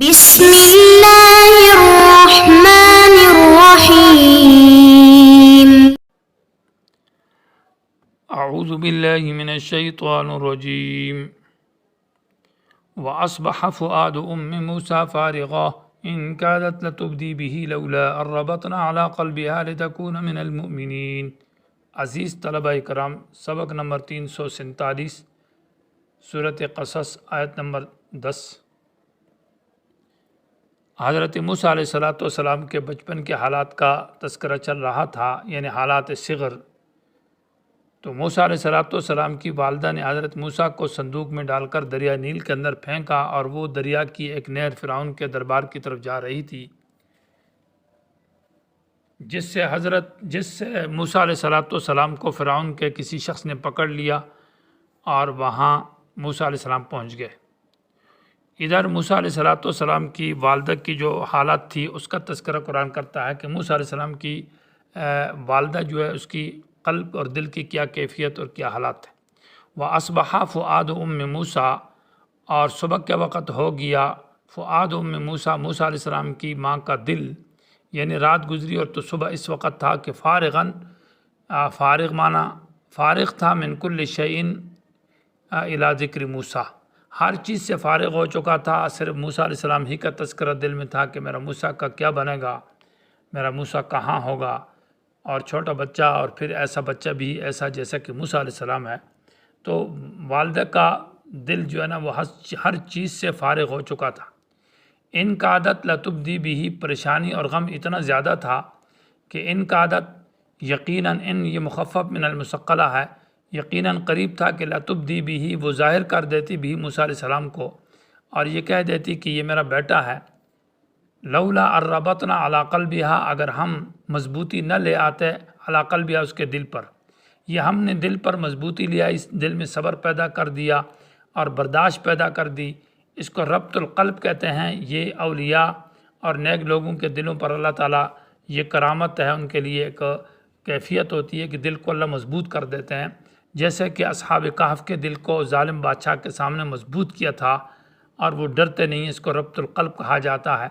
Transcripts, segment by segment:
بسم الله الرحمن الرحيم. اعوذ باللہ من الشیطان الرجیم وَأَصْبَحَ فُؤَادُ أُمِّ مُوسَى فَارِغًا إِنْ كَادَتْ لَتُبْدِي بِهِ لَوْلَا أَنْ رَبَطْنَا عَلَى قَلْبِهَا لِتَكُونَ مِنَ الْمُؤْمِنِينَ۔ عزیز طلبہ کرام، سبق نمبر 347، سورۃ قصص، آیت نمبر 10۔ حضرت موسیٰ علیہ السلام کے بچپن کے حالات کا تذکرہ چل رہا تھا، یعنی حالات صغر۔ تو موسیٰ علیہ السلام کی والدہ نے حضرت موسیٰ کو صندوق میں ڈال کر دریا نیل کے اندر پھینکا، اور وہ دریا کی ایک نہر فرعون کے دربار کی طرف جا رہی تھی، جس سے موسیٰ علیہ السلام کو فرعون کے کسی شخص نے پکڑ لیا، اور وہاں موسیٰ علیہ السلام پہنچ گئے۔ ادھر موسیٰ علیہ السلام کی والدہ کی جو حالت تھی اس کا تذکرہ قرآن کرتا ہے کہ موسیٰ علیہ السلام کی والدہ جو ہے اس کی قلب اور دل کی کیا کیفیت اور کیا حالات ہے۔ وَأَصْبَحَ فُؤَادُ أُمِّ مُوسَى، اور صبح کے وقت ہو گیا فؤاد ام موسیٰ، موسیٰ علیہ السلام کی ماں کا دل، یعنی رات گزری اور تو صبح اس وقت تھا کہ فارغ معنی فارغ تھا، من کل شیء الی ذکر موسیٰ، ہر چیز سے فارغ ہو چکا تھا، صرف موسیٰ علیہ السلام ہی کا تذکرہ دل میں تھا کہ میرا موسیٰ کا کیا بنے گا، میرا موسیٰ کہاں ہوگا، اور چھوٹا بچہ، اور پھر ایسا بچہ بھی ایسا جیسا کہ موسیٰ علیہ السلام ہے۔ تو والدہ کا دل جو ہے نا وہ ہر چیز سے فارغ ہو چکا تھا۔ ان کا عادت لتبدی بھی، پریشانی اور غم اتنا زیادہ تھا کہ ان کا عادت یقیناً، ان یہ مخفف من المثقلہ ہے، یقیناً قریب تھا کہ لتبدی بھی، وہ ظاہر کر دیتی بھی موسیٰ علیہ السلام کو، اور یہ کہہ دیتی کہ یہ میرا بیٹا ہے۔ لولا ان ربطنا علی قلبہا، اگر ہم مضبوطی نہ لے آتے علی قلبہا، اس کے دل پر، یہ ہم نے دل پر مضبوطی لیا، اس دل میں صبر پیدا کر دیا اور برداشت پیدا کر دی، اس کو ربط القلب کہتے ہیں۔ یہ اولیاء اور نیک لوگوں کے دلوں پر اللہ تعالیٰ، یہ کرامت ہے ان کے لیے، ایک کیفیت ہوتی ہے کہ دل کو اللہ مضبوط کر دیتے ہیں، جیسے کہ اصحاب کہف کے دل کو ظالم بادشاہ کے سامنے مضبوط کیا تھا، اور وہ ڈرتے نہیں، اس کو ربط القلب کہا جاتا ہے۔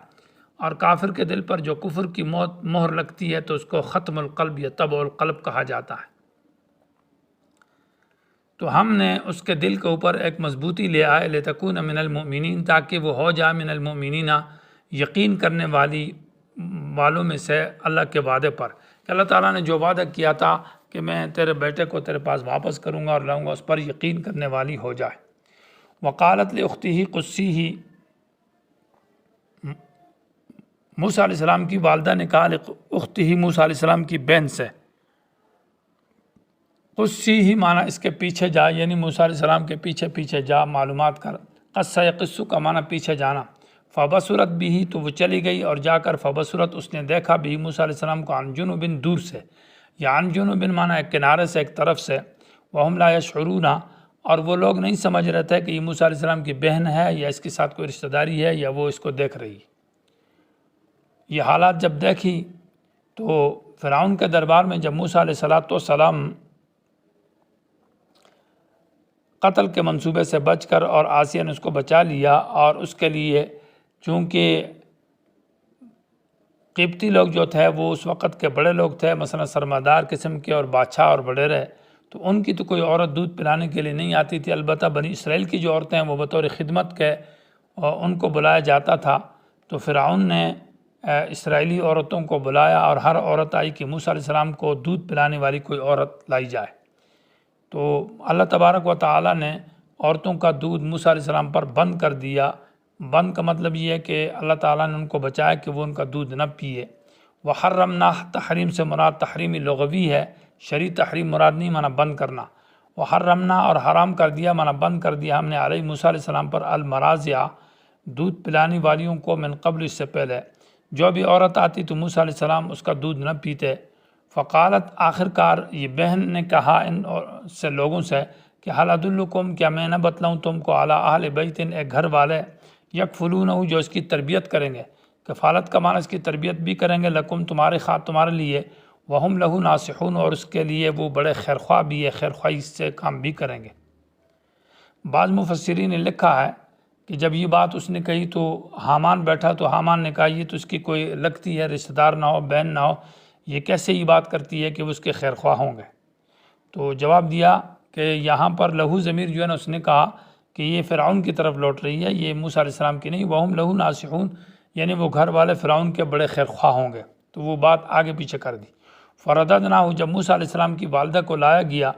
اور کافر کے دل پر جو کفر کی مہر لگتی ہے تو اس کو ختم القلب یا طبع القلب کہا جاتا ہے۔ تو ہم نے اس کے دل کے اوپر ایک مضبوطی لے آئے، لِتَكُونَ مِنَ الْمُؤْمِنِينَ، تاکہ وہ ہو جائے من المؤمنین، یقین کرنے والوں میں سے اللہ کے وعدے پر، کہ اللہ تعالیٰ نے جو وعدہ کیا تھا کہ میں تیرے بیٹے کو تیرے پاس واپس کروں گا اور لاؤں گا، اس پر یقین کرنے والی ہو جائے۔ وقالت لأختہ قصیہ، موسیٰ علیہ السلام کی والدہ نے کہا اختہ، موسیٰ علیہ السلام کی بہن سے، قصی ہی معنی اس کے پیچھے جا، یعنی موسیٰ علیہ السلام کے پیچھے پیچھے جا، معلومات کر۔ قصہ یقص کا معنی پیچھے جانا۔ فبصرت بھی، تو وہ چلی گئی اور جا کر فبصرت، اس نے دیکھا بھی موسیٰ علیہ السلام کو، عن جنب، دور سے، یا عن جنب معنی ایک کنارے سے، ایک طرف سے، وہم لا یشعرون، اور وہ لوگ نہیں سمجھ رہے تھے کہ یہ موسیٰ علیہ السلام کی بہن ہے یا اس کے ساتھ کوئی رشتہ داری ہے یا وہ اس کو دیکھ رہی ہے۔ یہ حالات جب دیکھی تو فرعون کے دربار میں جب موسیٰ علیہ السلام قتل کے منصوبے سے بچ کر، اور آسیہ نے اس کو بچا لیا، اور اس کے لیے چونکہ قبطی لوگ جو تھے وہ اس وقت کے بڑے لوگ تھے، مثلا سرمادار قسم کے اور بادشاہ اور وڈیرے، تو ان کی تو کوئی عورت دودھ پلانے کے لیے نہیں آتی تھی، البتہ بنی اسرائیل کی جو عورتیں ہیں وہ بطور خدمت کے ان کو بلایا جاتا تھا۔ تو فرعون نے اسرائیلی عورتوں کو بلایا، اور ہر عورت آئی کہ موسیٰ علیہ السلام کو دودھ پلانے والی کوئی عورت لائی جائے۔ تو اللہ تبارک و تعالیٰ نے عورتوں کا دودھ موسیٰ علیہ السلام پر بند کر دیا۔ بند کا مطلب یہ ہے کہ اللہ تعالیٰ نے ان کو بچایا کہ وہ ان کا دودھ نہ پیے۔ وحرمنا، تحریم سے مراد تحریمی لغوی ہے، شرعی تحریم مراد نہیں، معنی بند کرنا۔ وحرمنا، اور حرام کر دیا معنی بند کر دیا ہم نے، علیہ موسیٰ علیہ السلام پر، المراضع، دودھ پلانے والیوں کو، من قبل، اس سے پہلے، جو بھی عورت آتی تو موسیٰ علیہ السلام اس کا دودھ نہ پیتے۔ فقالت، آخر کار یہ بہن نے کہا ان سے لوگوں سے کہ حل ادلکم، کیا میں نہ بتلاؤں تم کو، علی اہل بیت، ایک گھر والے، یکفلونہ، جو اس کی تربیت کریں گے، کفالت کا معنی اس کی تربیت بھی کریں گے، لکم، تمہارے لیے، وہم لہو ناصحون، اور اس کے لیے وہ بڑے خیرخواہ بھی ہے، خیرخواہی سے کام بھی کریں گے۔ بعض مفسرین نے لکھا ہے کہ جب یہ بات اس نے کہی تو حامان بیٹھا، تو حامان نے کہا یہ تو اس کی کوئی لگتی ہے، رشتہ دار نہ ہو، بہن نہ ہو، یہ کیسے یہ بات کرتی ہے کہ وہ اس کے خیر خواہ ہوں گے؟ تو جواب دیا کہ یہاں پر لہو ضمیر جو ہے نا، اس نے کہا کہ یہ فرعون کی طرف لوٹ رہی ہے، یہ موسیٰ علیہ السلام کی نہیں، وہم لہو ناصحون، یعنی وہ گھر والے فرعون کے بڑے خیر خواہ ہوں گے، تو وہ بات آگے پیچھے کر دی۔ فرددناہ، جب موسیٰ علیہ السلام کی والدہ کو لایا گیا،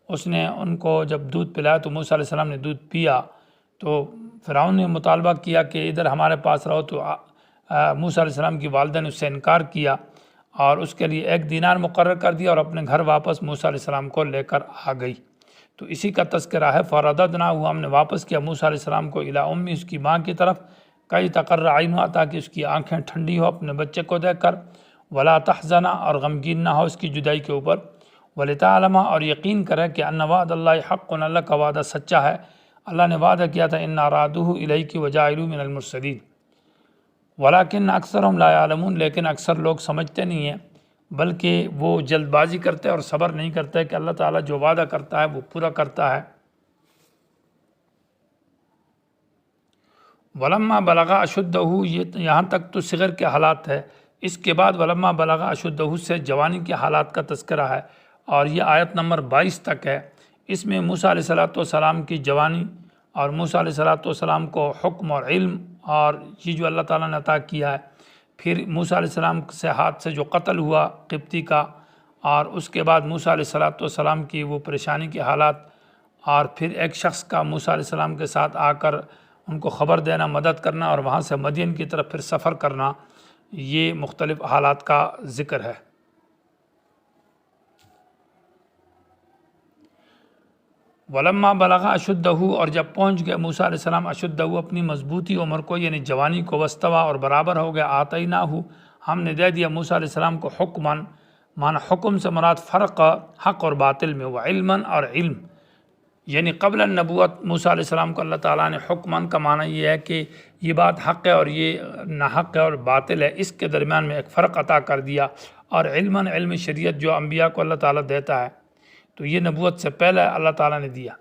اس نے ان کو جب دودھ پلایا تو موسیٰ علیہ السلام نے دودھ پیا، تو فرعون نے مطالبہ کیا کہ ادھر ہمارے پاس رہو، تو موسیٰ علیہ السلام کی والدہ نے اس سے انکار کیا اور اس کے لیے 1 دینار مقرر کر دیا اور اپنے گھر واپس موسیٰ علیہ السلام کو لے کر آ گئی۔ تو اسی کا تذکرہ ہے، فرددناہ، ہم نے واپس کیا موسیٰ علیہ السلام کو الی امی، اس کی ماں کی طرف، کئی تقر عینھا، تاکہ اس کی آنکھیں ٹھنڈی ہو اپنے بچے کو دیکھ کر، ولا تحزن، اور غمگین نہ ہو اس کی جدائی کے اوپر، ولتعلم، اور یقین کرے کہ ان وعد اللہ حق، اللہ کا وعدہ سچا ہے، اللہ نے وعدہ کیا تھا انا رادوہ الیک وجاعلوہ من المرسلین، ولکن اکثرہم لا یعلمون، لیکن اکثر لوگ سمجھتے نہیں ہیں، بلکہ وہ جلد بازی کرتے اور صبر نہیں کرتے کہ اللہ تعالیٰ جو وعدہ کرتا ہے وہ پورا کرتا ہے۔ ولما بلغ اشدہ، یہاں تک تو صغر کے حالات ہے، اس کے بعد ولما بلغ اشدہ سے جوانی کے حالات کا تذکرہ ہے، اور یہ آیت نمبر 22 تک ہے۔ اس میں موسیٰ علیہ السلام کی جوانی اور موسیٰ علیہ السلام کو حکم اور علم اور یہ جو اللہ تعالیٰ نے عطا کیا ہے، پھر موسیٰ علیہ السلام سے ہاتھ سے جو قتل ہوا قبطی کا، اور اس کے بعد موسیٰ علیہ السلام کی وہ پریشانی کے حالات، اور پھر ایک شخص کا موسیٰ علیہ السلام کے ساتھ آ کر ان کو خبر دینا، مدد کرنا، اور وہاں سے مدین کی طرف پھر سفر کرنا، یہ مختلف حالات کا ذکر ہے۔ ولما بلغ اشدہ، اور جب پہنچ گئے موسیٰ علیہ السلام اشدہ اپنی مضبوطی عمر کو، یعنی جوانی کو، واستویٰ، اور برابر ہو گیا، آتیناہ، ہم نے دے دیا موسیٰ علیہ السلام کو حکماً، معنی حکم سے مراد فرق حق اور باطل میں، وعلماً، اور علم، یعنی قبل النبوت موسیٰ علیہ السلام کو اللہ تعالیٰ نے حکماً کا معنی یہ ہے کہ یہ بات حق ہے اور یہ ناحق ہے اور باطل ہے، اس کے درمیان میں ایک فرق عطا کر دیا، اور علماً، علم شریعت جو انبیاء کو اللہ تعالیٰ دیتا ہے، تو یہ نبوت سے پہلے اللہ تعالیٰ نے دیا۔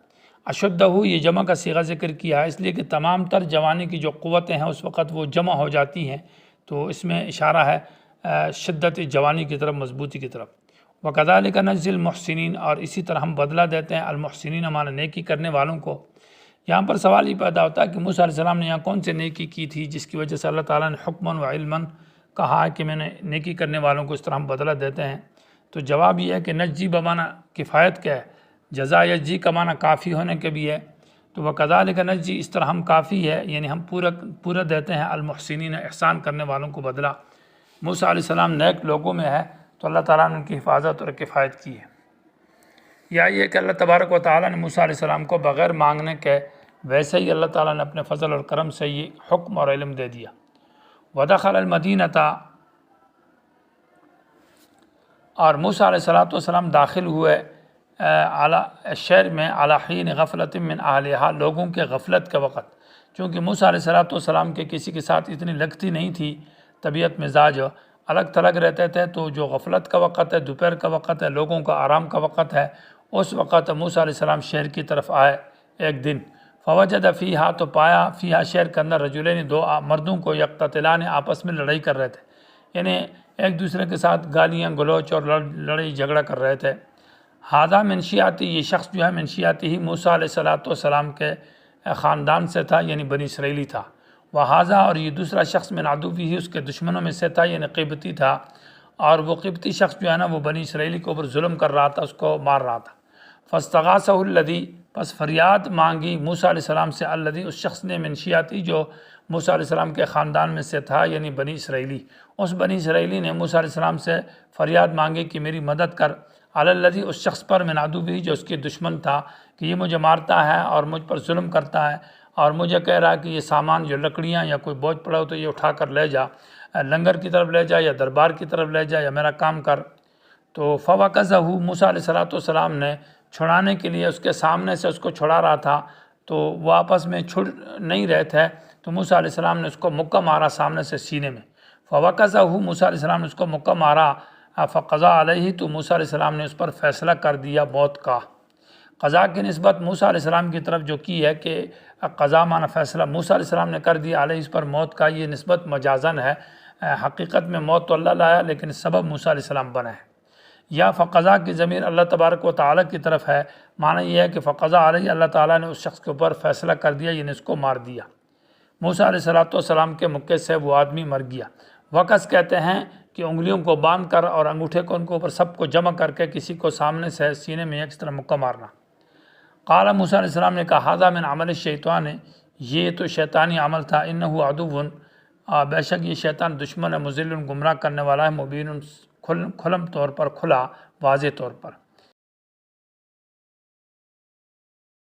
اشدہ، یہ جمع کا صیغہ ذکر کیا ہے اس لیے کہ تمام تر جوانی کی جو قوتیں ہیں اس وقت وہ جمع ہو جاتی ہیں، تو اس میں اشارہ ہے شدت جوانی کی طرف، مضبوطی کی طرف۔ وَكَذَلِكَ نَجْزِي الْمُحْسِنِينَ، اور اسی طرح ہم بدلہ دیتے ہیں المحسنین، ہمارے نیکی کرنے والوں کو۔ یہاں پر سوال یہ پیدا ہوتا ہے کہ موسیٰ علیہ السلام نے یہاں کون سے نیکی کی تھی جس کی وجہ سے اللہ تعالیٰ نے حکماً و علماً کہا ہے کہ میں نے نیکی کرنے والوں کو اس طرح ہم بدلہ دیتے ہیں؟ تو جواب یہ ہے کہ نجزی بمعنی کفایت کا ہے، جزا یجزی کا معنی کافی ہونے کے بھی ہے، تو وَكَذَلِكَ نجزی، اس طرح ہم کافی ہے، یعنی ہم پورا دیتے ہیں المحسنین، احسان کرنے والوں کو بدلہ۔ موسیٰ علیہ السلام نیک لوگوں میں ہے تو اللہ تعالیٰ نے ان کی حفاظت اور کفایت کی ہے۔ یا یہ کہ اللہ تبارک و تعالیٰ نے موسیٰ علیہ السلام کو بغیر مانگنے کے ویسے ہی اللہ تعالیٰ نے اپنے فضل اور کرم سے یہ حکم اور علم دے دیا۔ وَدَخَلَ الْمَدِينَةَ، اور موسیٰ علیہ السلام داخل ہوئے شہر میں، علی حین غفلۃ من اہلہا، لوگوں کے غفلت کے وقت، چونکہ موسیٰ علیہ السلام کے کسی کے ساتھ اتنی لگتی نہیں تھی، طبیعت مزاج الگ تھلگ رہتے تھے، تو جو غفلت کا وقت ہے، دوپہر کا وقت ہے، لوگوں کا آرام کا وقت ہے، اس وقت موسیٰ علیہ السلام شہر کی طرف آئے ایک دن، فوجد فیہا، تو پایا فیہا شہر کے اندر، رجلین، 2 مردوں کو، یقتتلان، آپس میں لڑائی کر رہے تھے، یعنی ایک دوسرے کے ساتھ گالیاں گلوچ اور لڑائی جھگڑا کر رہے تھے۔ ھذا من شیعتی، یہ شخص جو ہے من شیعتی ہی موسیٰ علیہ السلام کے خاندان سے تھا، یعنی بنی اسرائیلی تھا۔ وہذا، اور یہ دوسرا شخص من عدوی ہی، اس کے دشمنوں میں سے تھا، یعنی قبطی تھا، اور وہ قبطی شخص جو ہے نا وہ بنی اسرائیلی کے اوپر ظلم کر رہا تھا، اس کو مار رہا تھا۔ فاستغاثہ الذی، پس فریاد مانگی موسیٰ علیہ السلام سے، الذی، اس شخص نے، من شیعتی، جو موسیٰ علیہ السلام کے خاندان میں سے تھا، یعنی بنی اسرائیلی، اس بنی اسرائیلی نے موسیٰ علیہ السلام سے فریاد مانگی کہ میری مدد کر، علی الذی، اس شخص پر، من عدوی، جو اس کے دشمن تھا، کہ یہ مجھے مارتا ہے اور مجھ پر ظلم کرتا ہے، اور مجھے کہہ رہا ہے کہ یہ سامان، جو لکڑیاں یا کوئی بوجھ پڑا ہو تو یہ اٹھا کر لے جا، لنگر کی طرف لے جا یا دربار کی طرف لے جا یا میرا کام کر۔ تو فوقظہ، موسیٰ علیہ السلام نے چھڑانے کے لیے اس کے سامنے سے اس کو چھڑا رہا تھا، تو وہ آپس میں چھڑ نہیں رہے تھے، تو موسیٰ علیہ السلام نے اس کو مکہ مارا سامنے سے سینے میں۔ فوقظہ، موسیٰ علیہ السلام نے اس کو مکہ مارا، فقضا علیہ، تو موسیٰ علیہ السلام نے اس پر فیصلہ کر دیا موت کا۔ قضا کی نسبت موسیٰ علیہ السلام کی طرف جو کی ہے کہ قضا معنی فیصلہ موسیٰ علیہ السلام نے کر دیا علیہ اس پر موت کا، یہ نسبت مجازن ہے، حقیقت میں موت تو اللہ لایا لیکن سبب موسیٰ علیہ السلام بنا ہے۔ یا فقضا کی ضمیر اللہ تبارک و تعالیٰ کی طرف ہے، معنی یہ ہے کہ فقضا علیہ اللہ تعالیٰ نے اس شخص کے اوپر فیصلہ کر دیا، یعنی اس کو مار دیا۔ موسیٰ علیہ السلام کے مکے سے وہ آدمی مر گیا۔ وقص کہتے ہیں کہ انگلیوں کو باندھ کر اور انگوٹھے کو ان کے اوپر سب کو جمع کر کے کسی کو سامنے سے سینے میں ایک طرح مکہ مارنا۔ قال موسیٰ علیہ السلام نے کہا ھذا من عمل الشیطان، یہ تو شیطانی عمل تھا، انہ عدو، بے شک یہ شیطان دشمن ہے، مضل، گمراہ کرنے والا ہے، مبین، کھلم طور پر، کھلا واضح طور پر۔